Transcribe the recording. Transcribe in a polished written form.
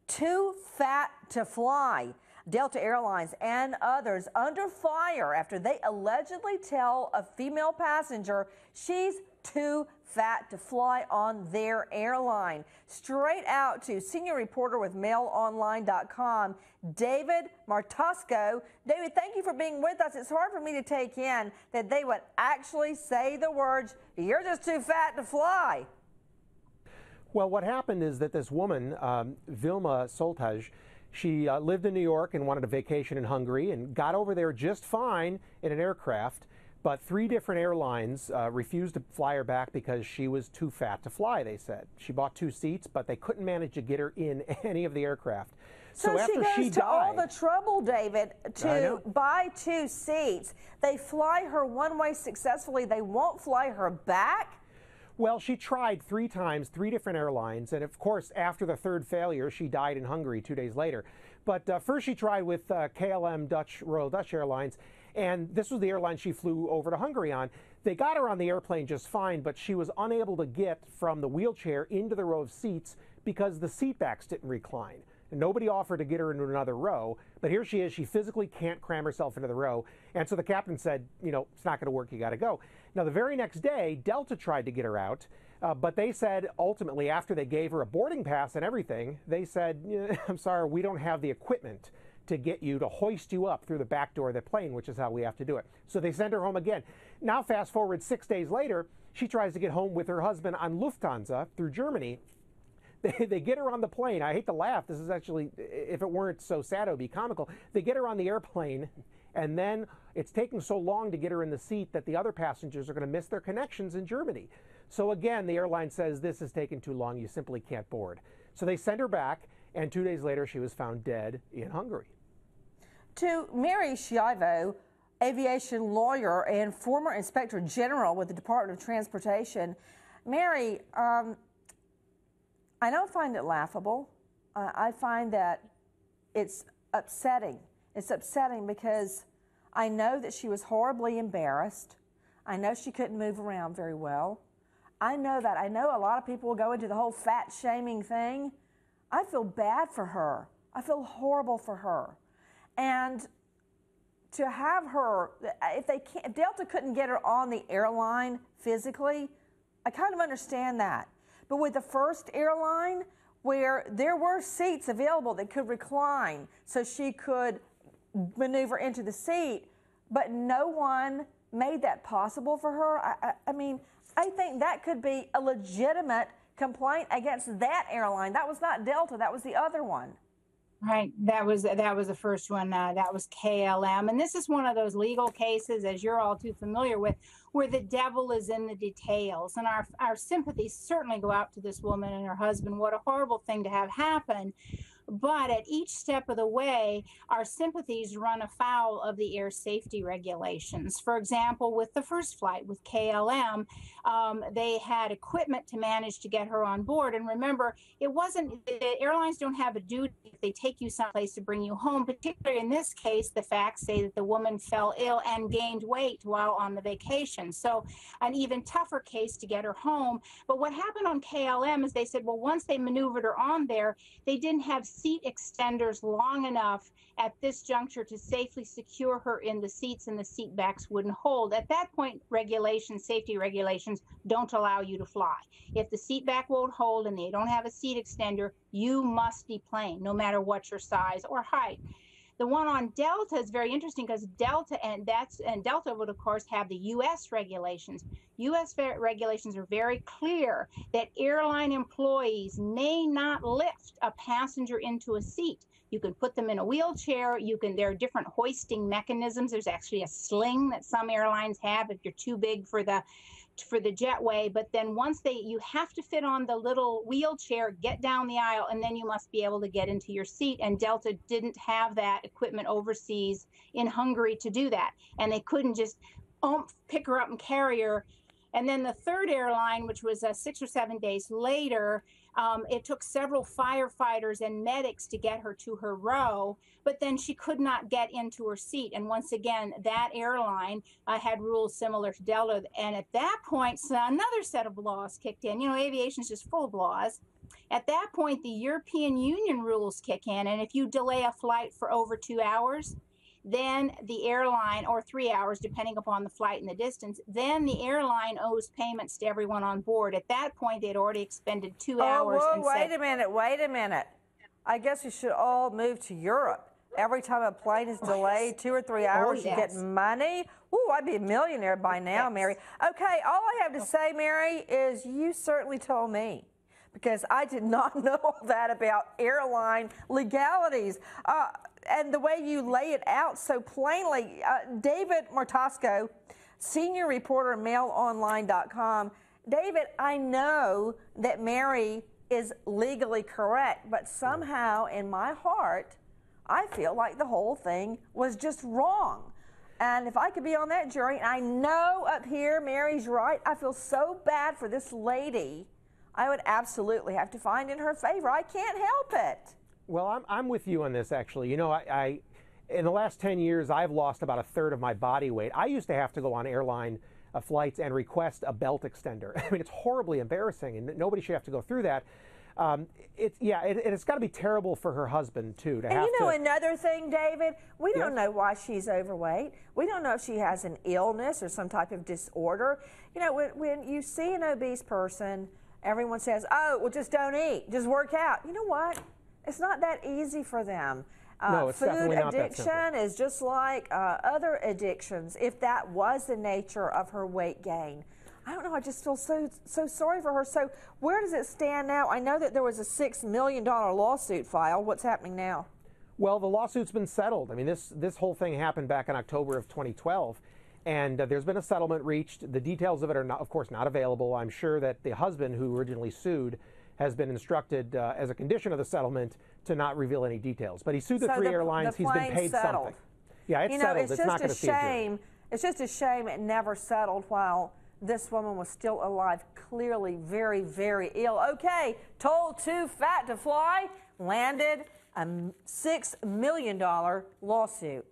Too fat to fly. Delta Airlines and others under fire after they allegedly tell a female passenger she's too fat to fly on their airline. Straight out to senior reporter with MailOnline.com, David Martosco. David, thank you for being with us. It's hard for me to take in that they would actually say the words, "You're just too fat to fly." Well, what happened is that this woman, Vilma Soltaj, she lived in New York and wanted a vacation in Hungary and got over there just fine in an aircraft, but 3 different airlines refused to fly her back because she was too fat to fly, they said. She bought 2 seats, but they couldn't manage to get her in any of the aircraft. So after she goes to all the trouble, David, to buy 2 seats. They fly her one way successfully. They won't fly her back? Well, she tried 3 times, 3 different airlines, and of course, after the 3rd failure, she died in Hungary 2 days later. But first she tried with KLM Royal Dutch Airlines, and this was the airline she flew over to Hungary on. They got her on the airplane just fine, but she was unable to get from the wheelchair into the row of seats because the seat backs didn't recline. And nobody offered to get her into another row, but here she is. She physically can't cram herself into the row, and so the captain said, you know, it's not going to work, you got to go. Now, the very next day, Delta tried to get her out, but they said ultimately, after they gave her a boarding pass and everything, they said, I'm sorry, we don't have the equipment to get you, to hoist you up through the back door of the plane, which is how we have to do it. So they sent her home again. Now, fast forward 6 days later, she tries to get home with her husband on Lufthansa through Germany. They get her on the plane. I hate to laugh. This is actually, if it weren't so sad, it would be comical. They get her on the airplane, and then it's taking so long to get her in the seat that the other passengers are going to miss their connections in Germany. So again, the airline says this is taking too long. You simply can't board. So they send her back, and 2 days later, she was found dead in Hungary. To Mary Schiavo, aviation lawyer and former inspector general with the Department of Transportation. Mary, I don't find it laughable. I find that it's upsetting. It's upsetting because I know that she was horribly embarrassed. I know she couldn't move around very well. I know that. I know a lot of people will go into the whole fat shaming thing. I feel bad for her. I feel horrible for her. And to have her, if Delta couldn't get her on the airline physically, I kind of understand that. But with the first airline, where there were seats available that could recline so she could maneuver into the seat, but no one made that possible for her, I mean, I think that could be a legitimate complaint against that airline. That was not Delta, that was the other one. Right. That was the first one. That was KLM. And this is one of those legal cases, as you're all too familiar with, where the devil is in the details. And our sympathies certainly go out to this woman and her husband. What a horrible thing to have happen. But at each step of the way, our sympathies run afoul of the air safety regulations. For example, with the first flight with KLM, they had equipment to manage to get her on board. And remember, the airlines don't have a duty if they take you someplace to bring you home. Particularly in this case, the facts say that the woman fell ill and gained weight while on the vacation. So an even tougher case to get her home. But what happened on KLM is they said, well, once they maneuvered her on there, they didn't have seat extenders long enough at this juncture to safely secure her in the seats, and the seat backs wouldn't hold. At that point, safety regulations don't allow you to fly. If the seat back won't hold and they don't have a seat extender, you must deplane, no matter what your size or height. The one on Delta is very interesting because Delta would, of course, have the U.S. regulations. U.S. regulations are very clear that airline employees may not lift a passenger into a seat. You can put them in a wheelchair. There are different hoisting mechanisms. There's actually a sling that some airlines have if you're too big for the jetway. But then you have to fit on the little wheelchair, get down the aisle, and then you must be able to get into your seat. And Delta didn't have that equipment overseas in Hungary to do that. And they couldn't just pick her up and carry her. And then the third airline, which was 6 or 7 days later, it took several firefighters and medics to get her to her row, but then she could not get into her seat. And once again, that airline had rules similar to Delta. And at that point, so another set of laws kicked in. You know, aviation is just full of laws. At that point, the European Union rules kick in, and if you delay a flight for over 2 hours, then the airline, or 3 hours, depending upon the flight and the distance, then the airline owes payments to everyone on board. At that point, they'd already expended 2 hours. Oh, and whoa, wait a minute. I guess we should all move to Europe. Every time a plane is delayed 2 or 3 hours, you get money. Ooh, I'd be a millionaire by now, Mary. Okay, all I have to say, Mary, is you certainly told me, because I did not know all that about airline legalities. And the way you lay it out so plainly. David Martosco, senior reporter at mailonline.com. David, I know that Mary is legally correct, but somehow in my heart, I feel like the whole thing was just wrong. And if I could be on that jury, and I know up here Mary's right, I feel so bad for this lady. I would absolutely have to find in her favor. I can't help it. Well, I'm with you on this, actually. You know, I in the last 10 years, I've lost about 1/3 of my body weight. I used to have to go on airline flights and request a belt extender. I mean, it's horribly embarrassing, and nobody should have to go through that. It's got to be terrible for her husband, too, to have to... And you know another thing, David? We don't know why she's overweight. We don't know if she has an illness or some type of disorder. You know, when you see an obese person, everyone says, oh, well, just don't eat. Just work out. You know what? It's not that easy for them. No, it's definitely not that simple. Food addiction is just like other addictions, if that was the nature of her weight gain. I don't know, I just feel so sorry for her. So where does it stand now? I know that there was a $6 million lawsuit filed. What's happening now? Well, the lawsuit's been settled. I mean, this whole thing happened back in October of 2012, and there's been a settlement reached. The details of it are, not, of course, not available. I'm sure that the husband who originally sued has been instructed as a condition of the settlement to not reveal any details. But he sued the three airlines. He's been paid something. Yeah, it's settled. It's not going to see a jury. It's just a shame it never settled while this woman was still alive, clearly very, very ill. Okay, told too fat to fly, landed a $6 million lawsuit.